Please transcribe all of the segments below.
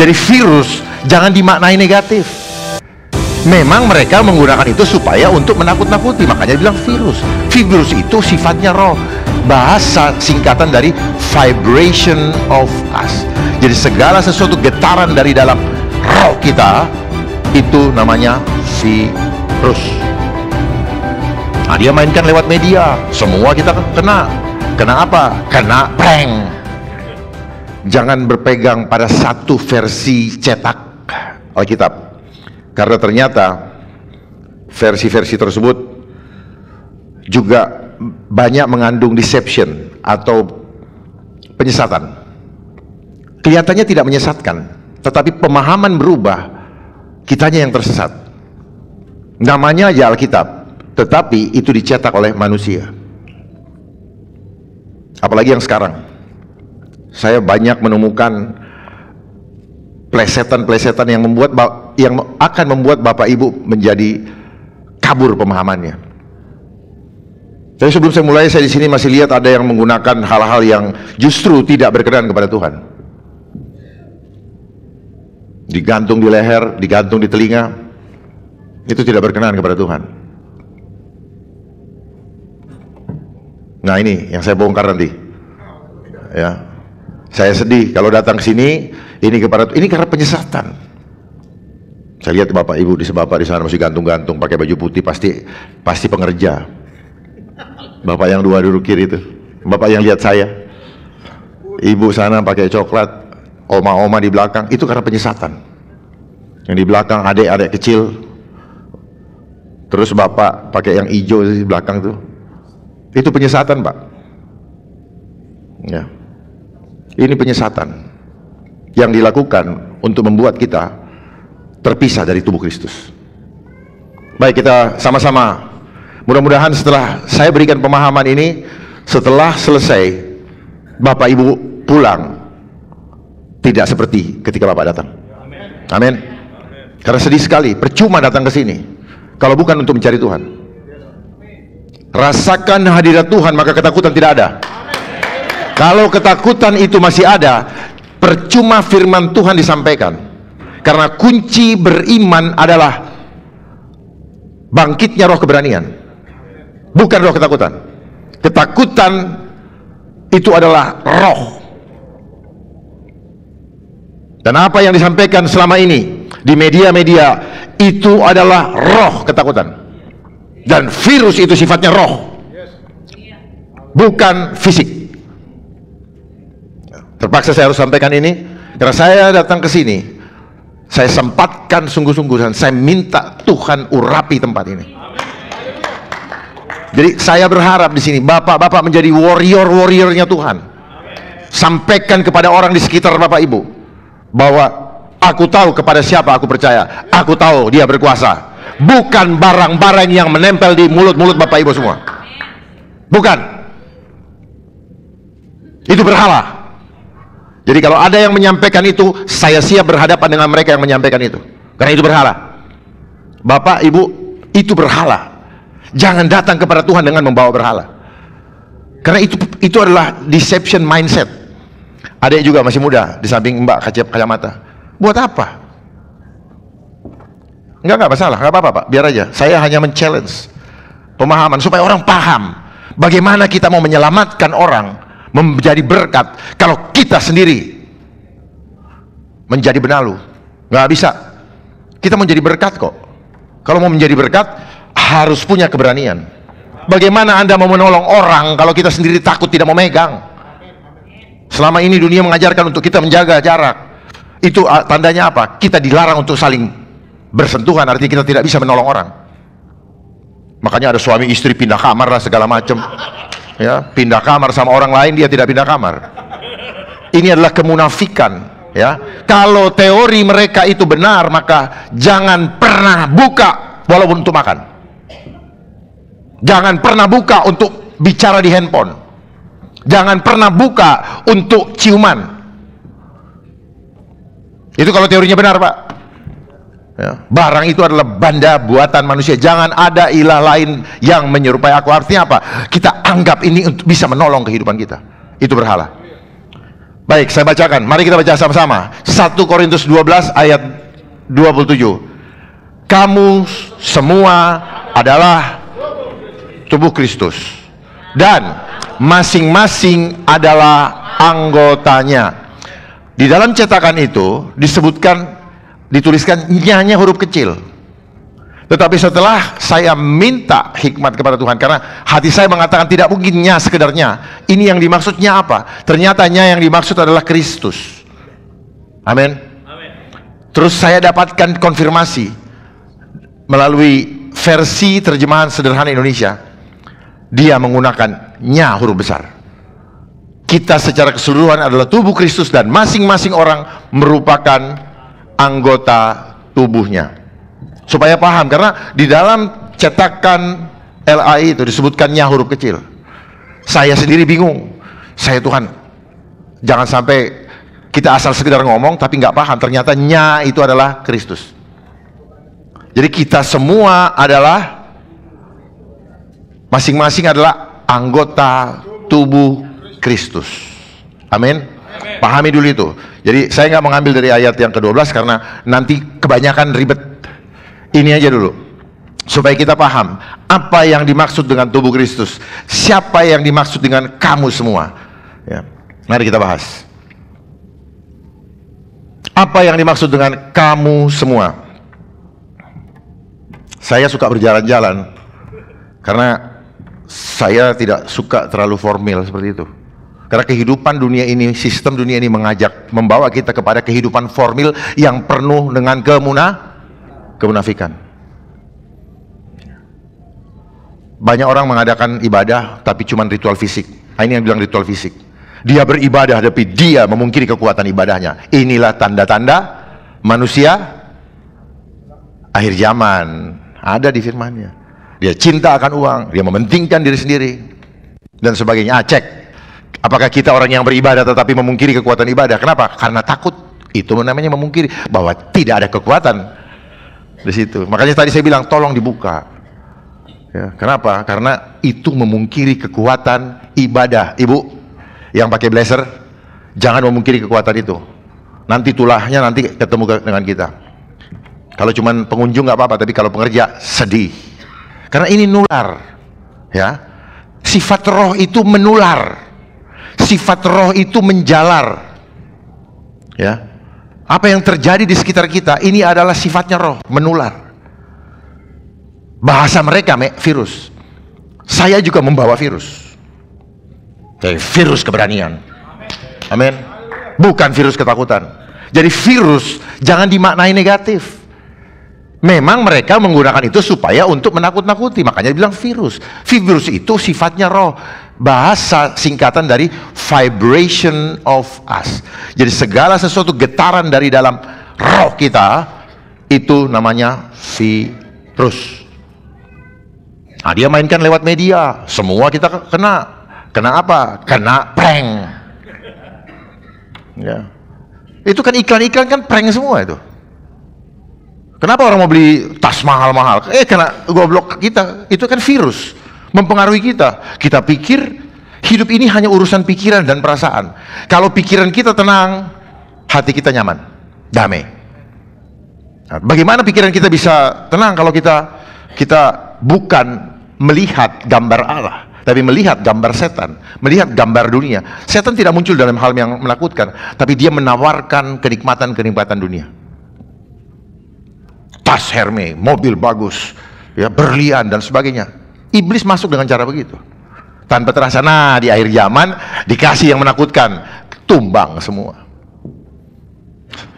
Jadi virus jangan dimaknai negatif. Memang mereka menggunakan itu supaya untuk menakut-nakuti, makanya bilang virus. Virus itu sifatnya roh. Bahasa singkatan dari vibration of us. Jadi segala sesuatu getaran dari dalam roh kita itu namanya virus. Nah, dia mainkan lewat media. Semua kita kena. Kena apa? Kena prank. Jangan berpegang pada satu versi cetak Alkitab. Karena ternyata versi-versi tersebut juga banyak mengandung deception atau penyesatan. Kelihatannya tidak menyesatkan, tetapi pemahaman berubah, kitanya yang tersesat. Namanya aja Alkitab, tetapi itu dicetak oleh manusia. Apalagi yang sekarang, saya banyak menemukan plesetan-plesetan yang akan membuat Bapak Ibu menjadi kabur pemahamannya. Jadi sebelum saya mulai, saya di sini masih lihat ada yang menggunakan hal-hal yang justru tidak berkenan kepada Tuhan. Digantung di leher, digantung di telinga, itu tidak berkenan kepada Tuhan. Nah, ini yang saya bongkar nanti. Ya, saya sedih kalau datang ke sini. Ini karena penyesatan. Saya lihat Bapak Ibu di Bapak di sana masih gantung-gantung pakai baju putih, pasti pengerja. Bapak yang dua duduk kiri itu, Bapak yang lihat saya. Ibu sana pakai coklat, oma-oma di belakang, itu karena penyesatan. Yang di belakang adik-adik kecil. Terus Bapak pakai yang hijau di belakang tuh. Itu penyesatan, Pak. Ya. Ini penyesatan yang dilakukan untuk membuat kita terpisah dari tubuh Kristus. Baik, kita sama-sama. Mudah-mudahan setelah saya berikan pemahaman ini, setelah selesai, Bapak Ibu pulang tidak seperti ketika Bapak datang. Amin. Karena sedih sekali, percuma datang ke sini kalau bukan untuk mencari Tuhan. Rasakan hadirat Tuhan, maka ketakutan tidak ada. Kalau ketakutan itu masih ada, percuma firman Tuhan disampaikan. Karena kunci beriman adalah bangkitnya roh keberanian, bukan roh ketakutan. Ketakutan itu adalah roh. Dan apa yang disampaikan selama ini di media-media itu adalah roh ketakutan. Dan virus itu sifatnya roh, bukan fisik. Terpaksa saya harus sampaikan ini karena saya datang ke sini, saya sempatkan sungguh-sungguh dan saya minta Tuhan urapi tempat ini. Jadi saya berharap di sini Bapak-bapak menjadi warrior-warriornya Tuhan. Sampaikan kepada orang di sekitar Bapak Ibu bahwa aku tahu kepada siapa aku percaya. Aku tahu dia berkuasa. Bukan barang-barang yang menempel di mulut-mulut Bapak Ibu semua. Bukan. Itu berhala. Jadi kalau ada yang menyampaikan itu, saya siap berhadapan dengan mereka yang menyampaikan itu. Karena itu berhala. Bapak, Ibu, itu berhala. Jangan datang kepada Tuhan dengan membawa berhala. Karena itu adalah deception mindset. Adik juga masih muda, di samping Mbak kacamata. Buat apa? Enggak masalah, enggak apa-apa Pak, biar aja. Saya hanya men-challenge pemahaman supaya orang paham bagaimana kita mau menyelamatkan orang menjadi berkat kalau kita sendiri menjadi benalu. Nggak bisa. Kita mau jadi berkat kok. Kalau mau menjadi berkat harus punya keberanian. Bagaimana Anda mau menolong orang kalau kita sendiri takut tidak mau megang? Selama ini dunia mengajarkan untuk kita menjaga jarak. Itu tandanya apa? Kita dilarang untuk saling bersentuhan, artinya kita tidak bisa menolong orang. Makanya ada suami istri pindah kamar lah segala macam. Ya, pindah kamar sama orang lain, dia tidak pindah kamar. Ini adalah kemunafikan. Ya, kalau teori mereka itu benar, maka jangan pernah buka walaupun untuk makan. Jangan pernah buka untuk bicara di handphone. Jangan pernah buka untuk ciuman. Itu kalau teorinya benar, Pak. Ya, barang itu adalah benda buatan manusia. Jangan ada ilah lain yang menyerupai aku. Artinya apa? Kita anggap ini untuk bisa menolong kehidupan kita. Itu berhala. Baik, saya bacakan. Mari kita baca sama-sama. 1 Korintus 12 ayat 27. Kamu semua adalah tubuh Kristus, dan masing-masing adalah anggotanya. Di dalam cetakan itu dituliskan nyanya huruf kecil. Tetapi setelah saya minta hikmat kepada Tuhan, karena hati saya mengatakan tidak mungkinnya sekedarnya. Ini yang dimaksudnya apa? Ternyatanya yang dimaksud adalah Kristus. Amin. Terus saya dapatkan konfirmasi melalui versi terjemahan sederhana Indonesia. Dia menggunakan nya huruf besar. Kita secara keseluruhan adalah tubuh Kristus, dan masing-masing orang merupakan anggota tubuhnya. Supaya paham, karena di dalam cetakan LAI itu disebutkannya huruf kecil. Saya sendiri bingung. Saya, Tuhan, jangan sampai kita asal sekedar ngomong tapi nggak paham. Ternyata nya itu adalah Kristus. Jadi kita semua adalah, masing-masing adalah anggota tubuh Kristus. Amin. Pahami dulu itu. Jadi saya nggak mengambil dari ayat yang ke-12 karena nanti kebanyakan ribet. Ini aja dulu, supaya kita paham apa yang dimaksud dengan tubuh Kristus, siapa yang dimaksud dengan kamu semua. Ya. Mari kita bahas. Apa yang dimaksud dengan kamu semua? Saya suka berjalan-jalan, karena saya tidak suka terlalu formal seperti itu. Karena kehidupan dunia ini, sistem dunia ini membawa kita kepada kehidupan formal yang penuh dengan kemunafikan. Banyak orang mengadakan ibadah tapi cuma ritual fisik. Ini yang bilang ritual fisik. Dia beribadah tapi dia memungkiri kekuatan ibadahnya. Inilah tanda-tanda manusia akhir zaman. Ada di firman-Nya. Dia cinta akan uang, dia mementingkan diri sendiri dan sebagainya. Cek, apakah kita orang yang beribadah tetapi memungkiri kekuatan ibadah? Kenapa? Karena takut. Itu namanya memungkiri bahwa tidak ada kekuatan di situ. Makanya tadi saya bilang tolong dibuka. Ya, kenapa? Karena itu memungkiri kekuatan ibadah. Ibu yang pakai blazer, jangan memungkiri kekuatan itu. Nanti tulahnya nanti ketemu dengan kita. Kalau cuman pengunjung nggak apa-apa, tapi kalau pengerja sedih. Karena ini nular. Ya, sifat roh itu menular. Sifat roh itu menjalar. Ya. Apa yang terjadi di sekitar kita ini adalah sifatnya roh, menular. Bahasa mereka virus. Saya juga membawa virus. Jadi virus keberanian. Amin. Bukan virus ketakutan. Jadi virus jangan dimaknai negatif. Memang mereka menggunakan itu supaya untuk menakut-nakuti, makanya dibilang virus. Virus itu sifatnya roh. Bahasa singkatan dari vibration of us. Jadi segala sesuatu getaran dari dalam roh kita itu namanya virus. Nah, dia mainkan lewat media, semua kita kena apa? Kena prank. Ya. Itu kan iklan-iklan kan prank semua itu. Kenapa orang mau beli tas mahal-mahal? Karena goblok kita, itu kan virus. Mempengaruhi kita. Kita pikir hidup ini hanya urusan pikiran dan perasaan. Kalau pikiran kita tenang, hati kita nyaman, damai. Nah, bagaimana pikiran kita bisa tenang kalau kita bukan melihat gambar Allah, tapi melihat gambar setan, melihat gambar dunia. Setan tidak muncul dalam hal yang menakutkan, tapi dia menawarkan kenikmatan-kenikmatan dunia. Tas Hermes, mobil bagus, ya, berlian dan sebagainya. Iblis masuk dengan cara begitu, tanpa terasa. Nah, di akhir zaman dikasih yang menakutkan, tumbang semua.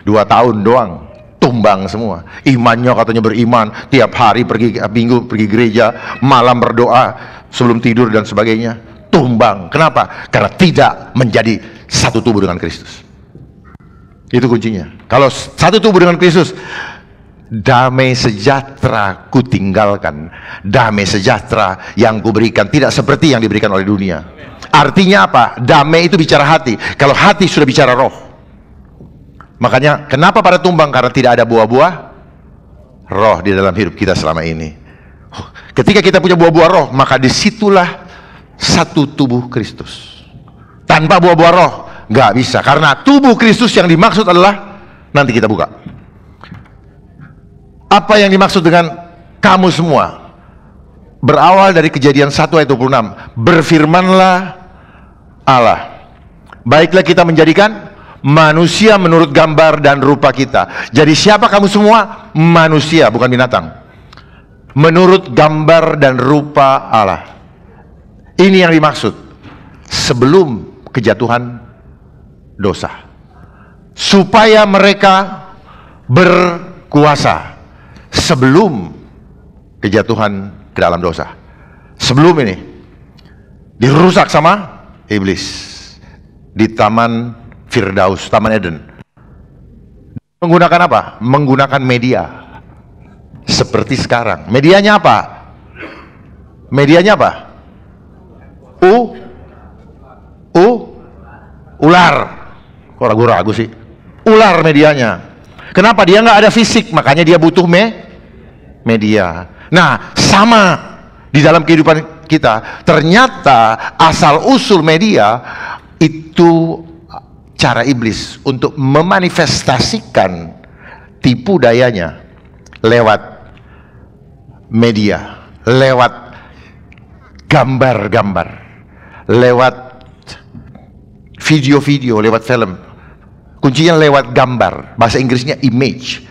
2 tahun doang, tumbang semua. Imannya katanya beriman, tiap hari minggu pergi gereja, malam berdoa sebelum tidur dan sebagainya. Tumbang. Kenapa? Karena tidak menjadi satu tubuh dengan Kristus. Itu kuncinya. Kalau satu tubuh dengan Kristus, damai sejahtera ku tinggalkan, damai sejahtera yang ku berikan, tidak seperti yang diberikan oleh dunia. Artinya apa? Damai itu bicara hati. Kalau hati sudah bicara roh. Makanya kenapa pada tumbang? Karena tidak ada buah-buah roh di dalam hidup kita selama ini. Ketika kita punya buah-buah roh, maka disitulah satu tubuh Kristus. Tanpa buah-buah roh, Nggak bisa, karena tubuh Kristus yang dimaksud adalah, nanti kita buka. Apa yang dimaksud dengan kamu semua? Berawal dari Kejadian 1 ayat 26. Berfirmanlah Allah, baiklah kita menjadikan manusia menurut gambar dan rupa kita. Jadi siapa kamu semua? Manusia, bukan binatang. Menurut gambar dan rupa Allah. Ini yang dimaksud sebelum kejatuhan dosa, supaya mereka berkuasa sebelum kejatuhan ke dalam dosa. Sebelum ini dirusak sama iblis di Taman Firdaus, Taman Eden. Menggunakan apa? Menggunakan media seperti sekarang. Medianya apa? Medianya apa? Ular. Kok ragu-ragu sih? Ular medianya. Kenapa? Dia nggak ada fisik, makanya dia butuh media. Nah, sama di dalam kehidupan kita. Ternyata asal usul media itu cara iblis untuk memanifestasikan tipu dayanya lewat media, lewat gambar-gambar, lewat video-video, lewat film. Kuncinya lewat gambar, bahasa Inggrisnya image.